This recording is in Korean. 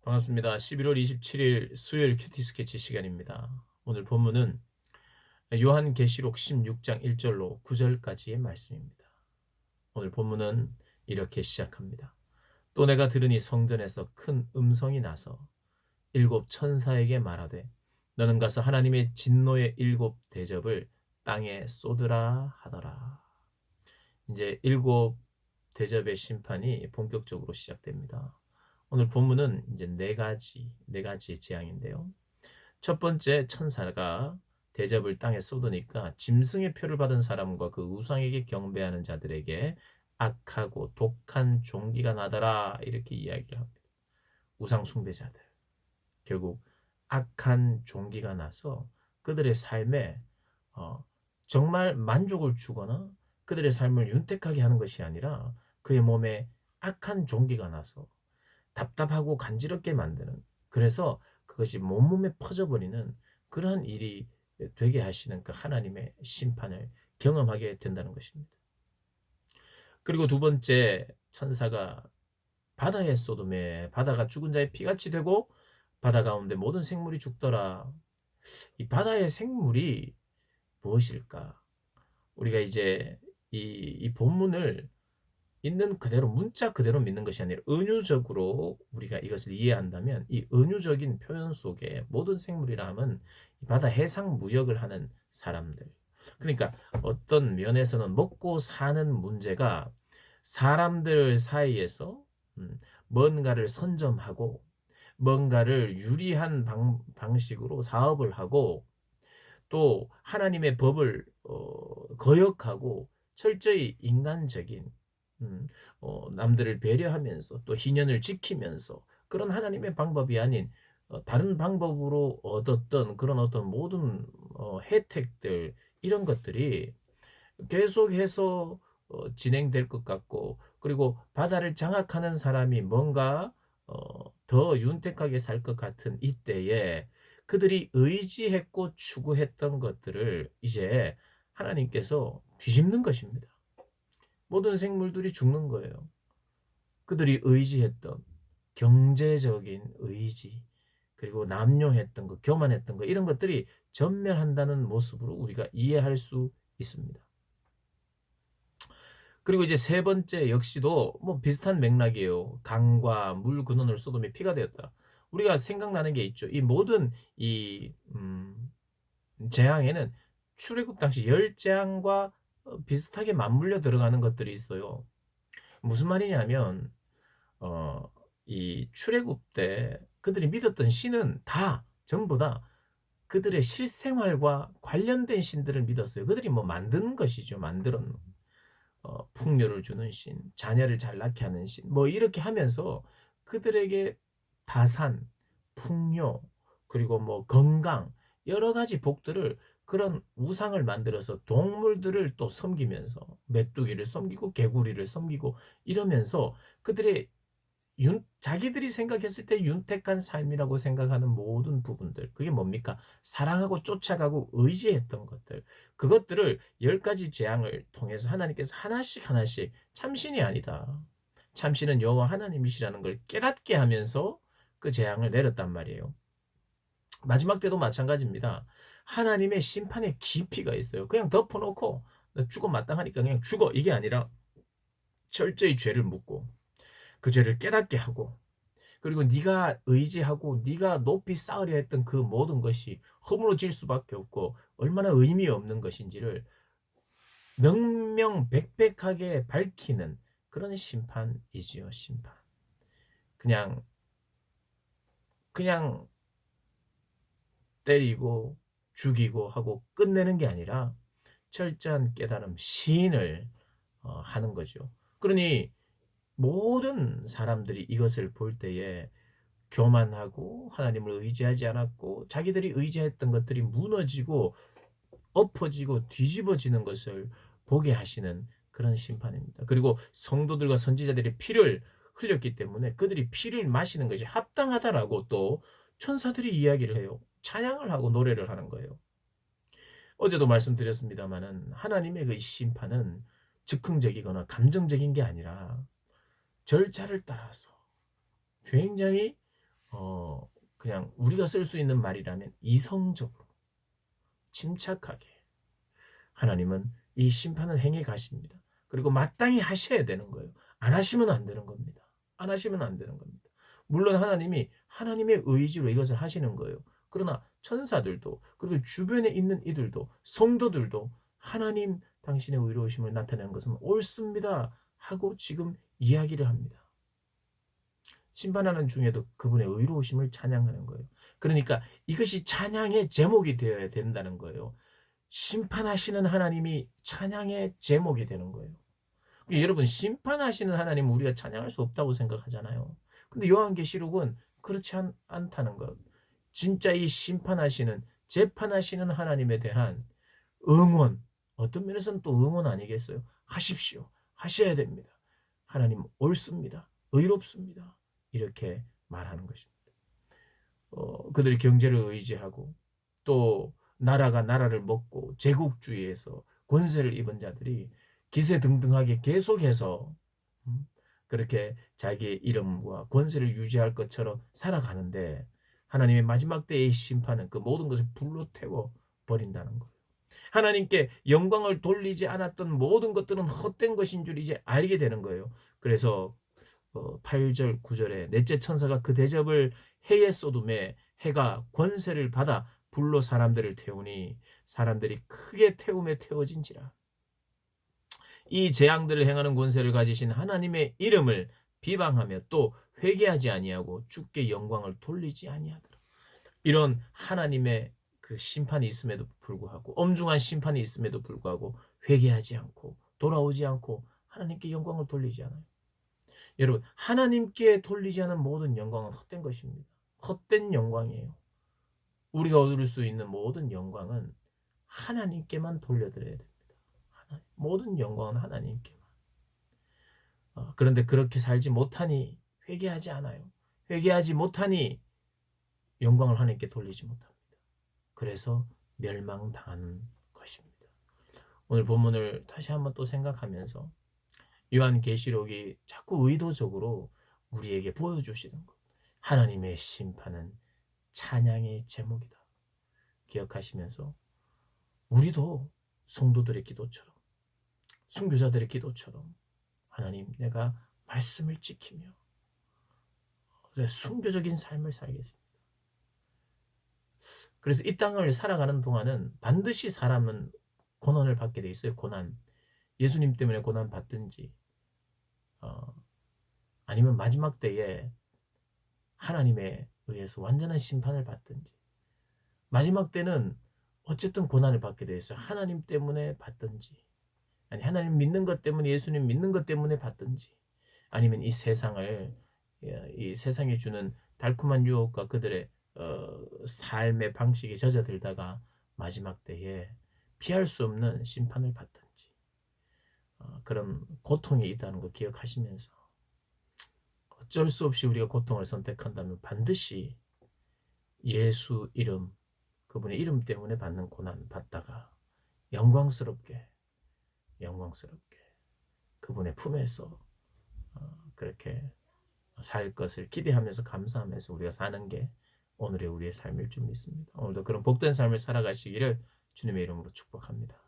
반갑습니다. 11월 27일 수요일 큐티 스케치 시간입니다. 오늘 본문은 요한계시록 16장 1절로 9절까지의 말씀입니다. 오늘 본문은 이렇게 시작합니다. 또 내가 들으니 성전에서 큰 음성이 나서 일곱 천사에게 말하되 너는 가서 하나님의 진노의 일곱 대접을 땅에 쏟으라 하더라. 이제 일곱 대접의 심판이 본격적으로 시작됩니다. 오늘 본문은 이제 네 가지의 재앙인데요. 첫 번째, 천사가 대접을 땅에 쏟으니까 짐승의 표를 받은 사람과 그 우상에게 경배하는 자들에게 악하고 독한 종기가 나더라, 이렇게 이야기를 합니다. 우상 숭배자들, 결국 악한 종기가 나서 그들의 삶에 어, 정말 만족을 주거나 그들의 삶을 윤택하게 하는 것이 아니라 그의 몸에 악한 종기가 나서 답답하고 간지럽게 만드는, 그래서 그것이 몸몸에 퍼져버리는 그러한 일이 되게 하시는 그 하나님의 심판을 경험하게 된다는 것입니다. 그리고 두 번째, 천사가 바다에 쏟음에 바다가 죽은 자의 피같이 되고 바다 가운데 모든 생물이 죽더라. 이 바다의 생물이 무엇일까? 우리가 이제 이 본문을 있는 그대로, 문자 그대로 믿는 것이 아니라 은유적으로 우리가 이것을 이해한다면 이 은유적인 표현 속에 모든 생물이라 함은 바다 해상 무역을 하는 사람들, 그러니까 어떤 면에서는 먹고 사는 문제가 사람들 사이에서 뭔가를 선점하고 뭔가를 유리한 방식으로 사업을 하고 또 하나님의 법을 거역하고 철저히 인간적인, 남들을 배려하면서 또 희년을 지키면서 그런 하나님의 방법이 아닌 다른 방법으로 얻었던 그런 어떤 모든 혜택들, 이런 것들이 계속해서 진행될 것 같고, 그리고 바다를 장악하는 사람이 뭔가 더 윤택하게 살 것 같은 이때에 그들이 의지했고 추구했던 것들을 이제 하나님께서 뒤집는 것입니다. 모든 생물들이 죽는 거예요. 그들이 의지했던 경제적인 의지, 그리고 남용했던 거, 교만했던 거, 이런 것들이 전멸한다는 모습으로 우리가 이해할 수 있습니다. 그리고 이제 세 번째 역시도 뭐 비슷한 맥락이에요. 강과 물 근원을 소돔에 피가 되었다. 우리가 생각나는 게 있죠. 이 모든 이 재앙에는 출애굽 당시 열 재앙과 비슷하게 맞물려 들어가는 것들이 있어요. 무슨 말이냐면 어, 이 출애굽 때 그들이 믿었던 신은 다 전부 다 그들의 실생활과 관련된 신들을 믿었어요. 그들이 뭐 만드는 것이죠. 만들었는 풍요를 주는 신, 자녀를 잘 낳게 하는 신, 뭐 이렇게 하면서 그들에게 다산, 풍요, 그리고 뭐 건강, 여러 가지 복들을, 그런 우상을 만들어서 동물들을 또 섬기면서 메뚜기를 섬기고 개구리를 섬기고 이러면서 그들의 자기들이 생각했을 때 윤택한 삶이라고 생각하는 모든 부분들, 그게 뭡니까? 사랑하고 쫓아가고 의지했던 것들, 그것들을 열 가지 재앙을 통해서 하나님께서 하나씩 하나씩, 참신이 아니다, 참신은 여호와 하나님이시라는 걸 깨닫게 하면서 그 재앙을 내렸단 말이에요. 마지막 때도 마찬가지입니다. 하나님의 심판의 깊이가 있어요. 그냥 덮어놓고 너 죽어 마땅하니까 그냥 죽어, 이게 아니라 철저히 죄를 묻고 그 죄를 깨닫게 하고, 그리고 네가 의지하고 네가 높이 쌓으려 했던 그 모든 것이 허물어질 수밖에 없고 얼마나 의미 없는 것인지를 명명백백하게 밝히는 그런 심판이지요. 심판. 그냥 그냥 때리고 죽이고 하고 끝내는 게 아니라 철저한 깨달음, 시인을 하는 거죠. 그러니 모든 사람들이 이것을 볼 때에 교만하고 하나님을 의지하지 않았고 자기들이 의지했던 것들이 무너지고 엎어지고 뒤집어지는 것을 보게 하시는 그런 심판입니다. 그리고 성도들과 선지자들의 피를 흘렸기 때문에 그들이 피를 마시는 것이 합당하다라고 또 천사들이 이야기를 해요. 찬양을 하고 노래를 하는 거예요. 어제도 말씀드렸습니다마는 하나님의 그 심판은 즉흥적이거나 감정적인 게 아니라 절차를 따라서 굉장히 그냥 우리가 쓸 수 있는 말이라면 이성적으로 침착하게 하나님은 이 심판을 행해 가십니다. 그리고 마땅히 하셔야 되는 거예요. 안 하시면 안 되는 겁니다. 안 하시면 안 되는 겁니다. 물론 하나님이 하나님의 의지로 이것을 하시는 거예요. 그러나 천사들도 그리고 주변에 있는 이들도 성도들도 하나님 당신의 의로우심을 나타내는 것은 옳습니다 하고 지금 이야기를 합니다. 심판하는 중에도 그분의 의로우심을 찬양하는 거예요. 그러니까 이것이 찬양의 제목이 되어야 된다는 거예요. 심판하시는 하나님이 찬양의 제목이 되는 거예요. 여러분, 심판하시는 하나님 우리가 찬양할 수 없다고 생각하잖아요. 근데 요한계시록은 그렇지 않다는 것. 진짜 이 심판하시는 재판하시는 하나님에 대한 응원, 어떤 면에서는 또 응원 아니겠어요? 하십시오. 하셔야 됩니다. 하나님 옳습니다. 의롭습니다. 이렇게 말하는 것입니다. 그들이 경제를 의지하고 또 나라가 나라를 먹고 제국주의에서 권세를 입은 자들이 기세등등하게 계속해서 그렇게 자기의 이름과 권세를 유지할 것처럼 살아가는데 하나님의 마지막 때의 심판은 그 모든 것을 불로 태워 버린다는 거예요. 하나님께 영광을 돌리지 않았던 모든 것들은 헛된 것인 줄 이제 알게 되는 거예요. 그래서 8절 9절에 넷째 천사가 그 대접을 해에 쏟음에 해가 권세를 받아 불로 사람들을 태우니 사람들이 크게 태움에 태워진지라. 이 재앙들을 행하는 권세를 가지신 하나님의 이름을 비방하며 또 회개하지 아니하고 주께 영광을 돌리지 아니하더라. 이런 하나님의 그 심판이 있음에도 불구하고 엄중한 심판이 있음에도 불구하고 회개하지 않고 돌아오지 않고 하나님께 영광을 돌리지 않아요. 여러분, 하나님께 돌리지 않은 모든 영광은 헛된 것입니다. 헛된 영광이에요. 우리가 얻을 수 있는 모든 영광은 하나님께만 돌려드려야 됩니다. 모든 영광은 하나님께만. 그런데 그렇게 살지 못하니 회개하지 않아요. 회개하지 못하니 영광을 하나님께 돌리지 못합니다. 그래서 멸망당하는 것입니다. 오늘 본문을 다시 한번 또 생각하면서 요한계시록이 자꾸 의도적으로 우리에게 보여주시는 것. 하나님의 심판은 찬양의 제목이다. 기억하시면서 우리도 성도들의 기도처럼 순교자들의 기도처럼 하나님, 내가 말씀을 지키며 순교적인 삶을 살겠습니다. 그래서 이 땅을 살아가는 동안은 반드시 사람은 고난을 받게 돼 있어요. 고난. 예수님 때문에 고난 받든지 아니면 마지막 때에 하나님에 의해서 완전한 심판을 받든지. 마지막 때는 어쨌든 고난을 받게 돼 있어요. 하나님 때문에 받든지 아니 하나님 믿는 것 때문에 예수님 믿는 것 때문에 받든지 아니면 이 세상이 주는 달콤한 유혹과 그들의 삶의 방식에 젖어들다가 마지막 때에 피할 수 없는 심판을 받든지 그런 고통이 있다는 걸 기억하시면서 어쩔 수 없이 우리가 고통을 선택한다면 반드시 예수 이름, 그분의 이름 때문에 받는 고난 받다가 영광스럽게 그분의 품에서 그렇게 살 것을 기대하면서 감사하면서 우리가 사는 게 오늘의 우리의 삶일 줄 믿습니다. 오늘도 그런 복된 삶을 살아가시기를 주님의 이름으로 축복합니다.